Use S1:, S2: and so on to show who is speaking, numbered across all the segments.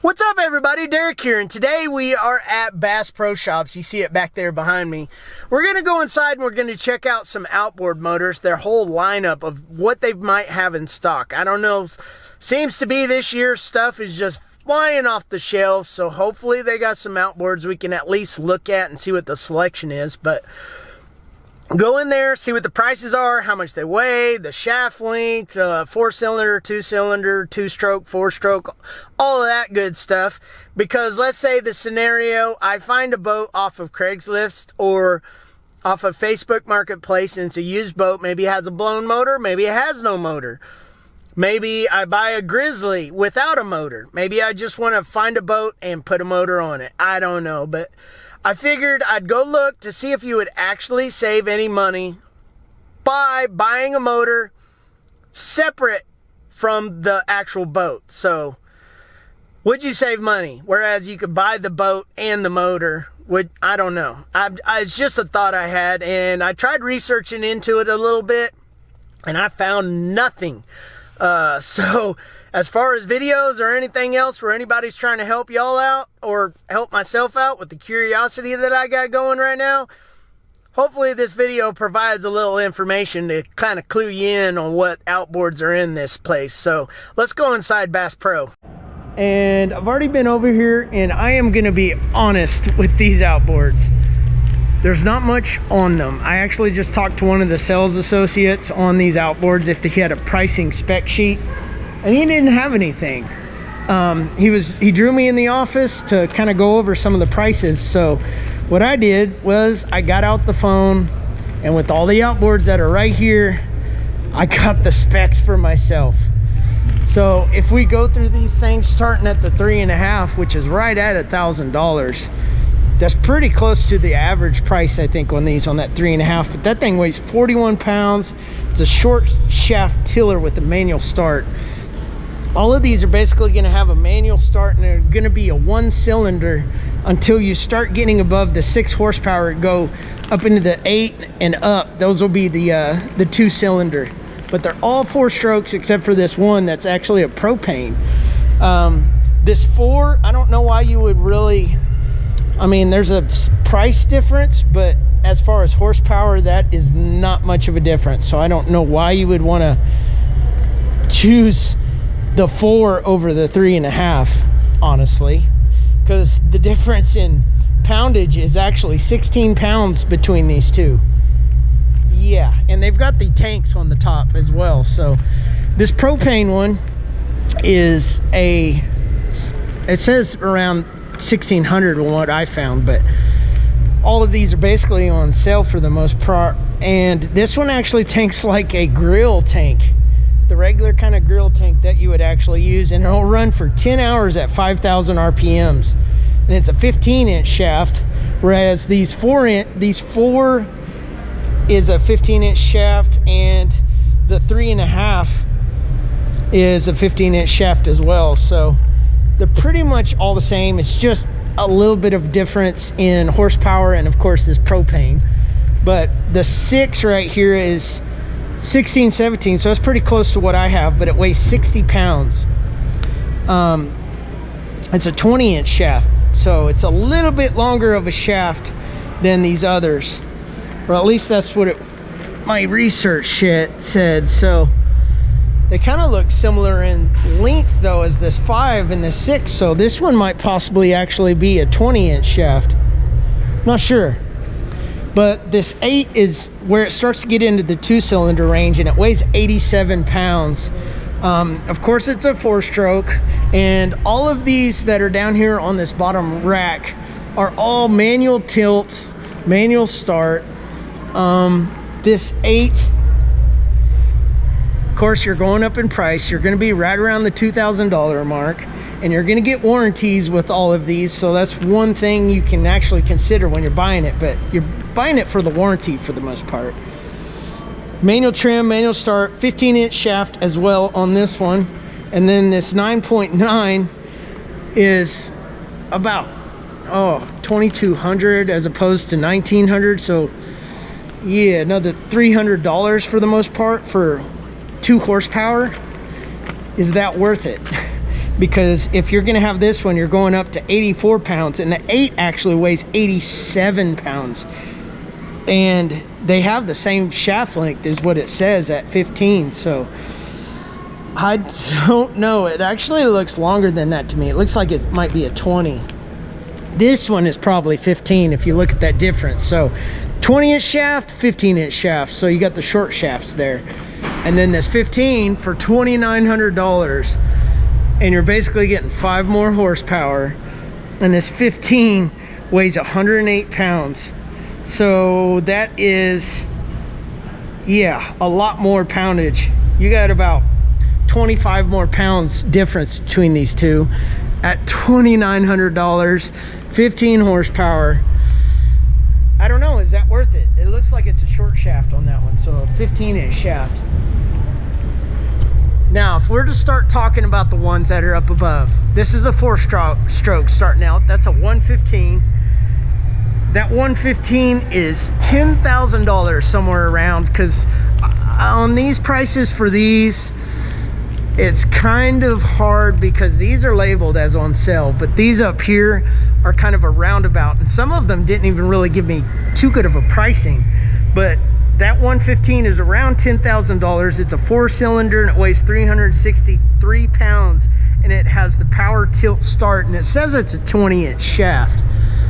S1: What's up, everybody? Derek here, and today we are at Bass Pro Shops. You see it back there behind me. We're going to go inside and we're going to check out some outboard motors, their whole lineup of what they might have in stock. I don't know, seems to be this year's stuff is just flying off the shelf, so hopefully they got some outboards we can at least look at and see what the selection is. But go in there, see what the prices are, how much they weigh, the shaft length, 4-cylinder, 2-cylinder, 2-stroke, 4-stroke, all of that good stuff. Because let's say the scenario, I find a boat off of Craigslist or off of Facebook Marketplace and it's a used boat. Maybe it has a blown motor, maybe it has no motor. Maybe I buy a Grizzly without a motor. Maybe I just want to find a boat and put a motor on it. I don't know, but I figured I'd go look to see if you would actually save any money by buying a motor separate from the actual boat. So, would you save money? Whereas you could buy the boat and the motor. I don't know. It's just a thought I had, and I tried researching into it a little bit, and I found nothing. So, as far as videos or anything else where anybody's trying to help y'all out or help myself out with the curiosity that I got going right now, hopefully this video provides a little information to kind of clue you in on what outboards are in this place. So let's go inside Bass Pro. And I've already been over here, and I am going to be honest with these outboards. There's not much on them. I actually just talked to one of the sales associates on these outboards if he had a pricing spec sheet. And he didn't have anything. He drew me in the office to kind of go over some of the prices. So what I did was I got out the phone, and with all the outboards that are right here, I got the specs for myself. So if we go through these things starting at the 3.5, which is right at $1,000, that's pretty close to the average price, I think, on these, on that 3.5. But that thing weighs 41 pounds. It's a short shaft tiller with a manual start. All of these are basically going to have a manual start, and they're going to be a 1-cylinder until you start getting above the 6 horsepower, go up into the 8 and up. Those will be the 2-cylinder. But they're all 4 strokes except for this one that's actually a propane. This 4, I don't know why you would really, I mean, there's a price difference, but as far as horsepower, that is not much of a difference. So I don't know why you would want to choose the 4 over the 3.5, honestly, because the difference in poundage is actually 16 pounds between these two. Yeah, and they've got the tanks on the top as well. So this propane one is it says around 1,600 on what I found, but all of these are basically on sale for the most part. And this one actually tanks like a grill tank, the regular kind of grill tank that you would actually use, and it'll run for 10 hours at 5,000 RPMs. And it's a 15-inch shaft, whereas these 4 is a 15-inch shaft, and the 3.5 is a 15-inch shaft as well. So they're pretty much all the same. It's just a little bit of difference in horsepower and of course this propane. But the 6 right here is 16, 17, so it's pretty close to what I have, but it weighs 60 pounds. It's a 20-inch shaft, so it's a little bit longer of a shaft than these others, or at least that's what my research said. So they kind of look similar in length though as this 5 and this 6, so this one might possibly actually be a 20-inch shaft. Not sure. But this 8 is where it starts to get into the 2-cylinder range, and it weighs 87 pounds. Of course, it's a 4-stroke, and all of these that are down here on this bottom rack are all manual tilts, manual start. This 8, of course, you're going up in price. You're going to be right around the $2,000 mark, and you're going to get warranties with all of these. So that's one thing you can actually consider when you're buying it, but you're buying it for the warranty for the most part. Manual trim, manual start, 15-inch shaft as well on this one. And then this 9.9 is about 2,200 as opposed to 1,900. So yeah, another $300 for the most part for 2 horsepower. Is that worth it? because if you're going to have this one, you're going up to 84 pounds, and the 8 actually weighs 87 pounds. And they have the same shaft length as what it says at 15, so I don't know. It actually looks longer than that to me. It looks like it might be a 20. This one is probably 15 if you look at that difference. So 20-inch shaft, 15-inch shaft. So you got the short shafts there. And then this 15 for $2,900. And you're basically getting 5 more horsepower. And this 15 weighs 108 pounds. So that is, yeah, a lot more poundage. You got about 25 more pounds difference between these two at $2,900, 15 horsepower. I don't know, is that worth it? It looks like it's a short shaft on that one, so a 15-inch shaft. Now, if we're to start talking about the ones that are up above, this is a 4-stroke starting out. That's a 115. That 115 is $10,000 somewhere around, because on these prices for these, it's kind of hard because these are labeled as on sale, but these up here are kind of a roundabout, and some of them didn't even really give me too good of a pricing. But that 115 is around $10,000. It's a 4-cylinder and it weighs 363 pounds, and it has the power tilt start, and it says it's a 20-inch shaft.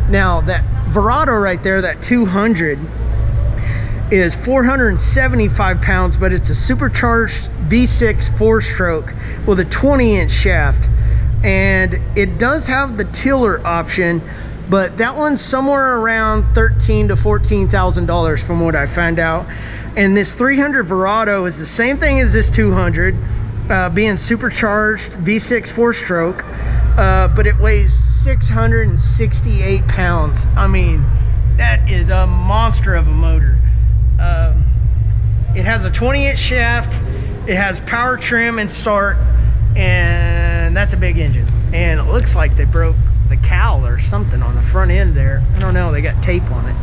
S1: Now that Verado right there, that 200, is 475 pounds, but it's a supercharged V6 4-stroke with a 20-inch shaft, and it does have the tiller option, but that one's somewhere around $13,000 to $14,000 from what I found out. And this 300 Verado is the same thing as this 200, being supercharged V6 4-stroke, but it weighs 668 pounds. I mean, that is a monster of a motor. It has a 20-inch shaft, it has power trim and start, and that's a big engine. And it looks like they broke the cowl or something on the front end there. I don't know, they got tape on it.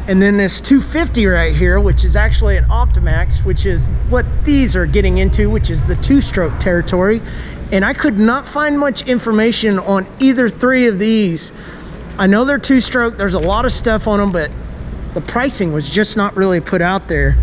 S1: And then this 250 right here, which is actually an Optimax, which is what these are getting into, which is the 2-stroke territory. And I could not find much information on either 3 of these. I know they're 2-stroke, there's a lot of stuff on them, but the pricing was just not really put out there.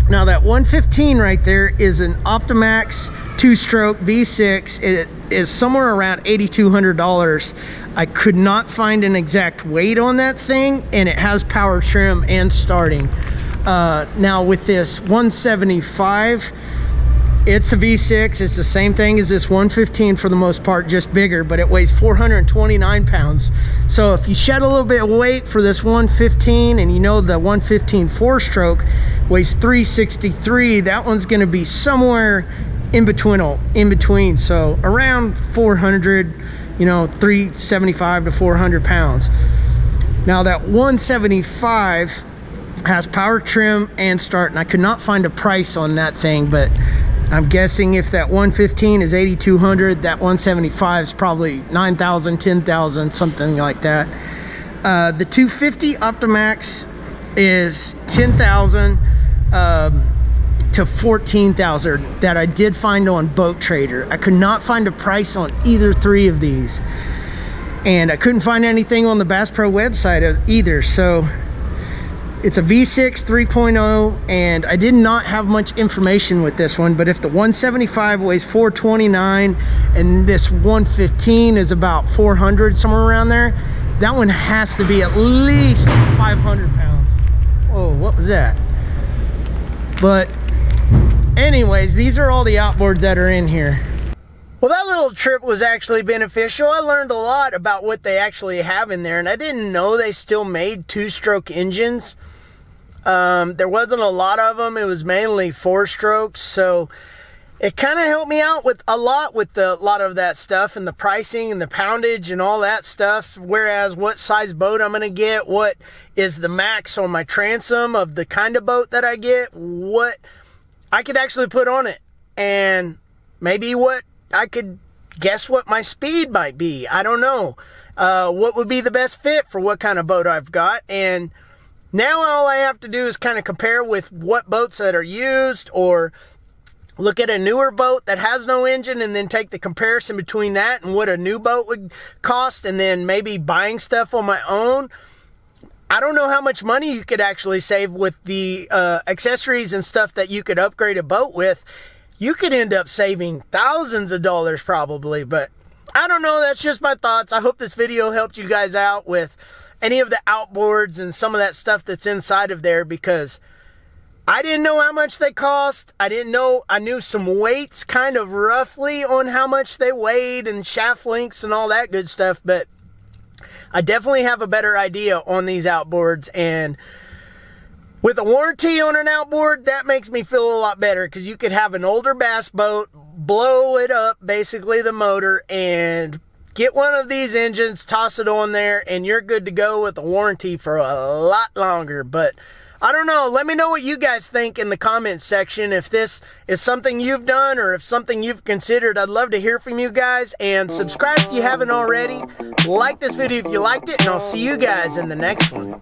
S1: Now that 115 right there is an Optimax 2-stroke V6. It is somewhere around $8,200. I could not find an exact weight on that thing, and it has power trim and starting. Now with this 175, it's a V6. It's the same thing as this 115 for the most part, just bigger, but it weighs 429 pounds. So if you shed a little bit of weight for this 115, and you know the 115 4-stroke weighs 363, that one's going to be somewhere in between. So around 400, you know, 375 to 400 pounds. Now that 175 has power trim and start, and I could not find a price on that thing, but I'm guessing if that 115 is 8,200, that 175 is probably 9,000, 10,000, something like that. The 250 Optimax is 10,000 to 14,000 that I did find on Boat Trader. I could not find a price on either 3 of these, and I couldn't find anything on the Bass Pro website either. So it's a V6 3.0, and I did not have much information with this one, but if the 175 weighs 429 and this 115 is about 400, somewhere around there, that one has to be at least 500 pounds. Whoa, what was that? But anyways, these are all the outboards that are in here. Well, that little trip was actually beneficial. I learned a lot about what they actually have in there, and I didn't know they still made 2-stroke engines. There wasn't a lot of them. It was mainly 4-strokes, so it kind of helped me out with a lot of that stuff, and the pricing and the poundage and all that stuff. Whereas what size boat I'm going to get, what is the max on my transom of the kind of boat that I get, what I could actually put on it, and maybe what I could guess what my speed might be. I don't know. What would be the best fit for what kind of boat I've got. And now all I have to do is kind of compare with what boats that are used, or look at a newer boat that has no engine and then take the comparison between that and what a new boat would cost, and then maybe buying stuff on my own. I don't know how much money you could actually save with the accessories and stuff that you could upgrade a boat with. You could end up saving thousands of dollars probably, but I don't know. That's just my thoughts. I hope this video helped you guys out with any of the outboards and some of that stuff that's inside of there, because I didn't know how much they cost. I knew some weights kind of roughly on how much they weighed and shaft lengths and all that good stuff, but I definitely have a better idea on these outboards, and with a warranty on an outboard, that makes me feel a lot better, because you could have an older bass boat, blow it up, basically the motor, and get one of these engines, toss it on there, and you're good to go with a warranty for a lot longer. But I don't know. Let me know what you guys think in the comments section. If this is something you've done or if something you've considered, I'd love to hear from you guys. And subscribe if you haven't already. Like this video if you liked it, and I'll see you guys in the next one.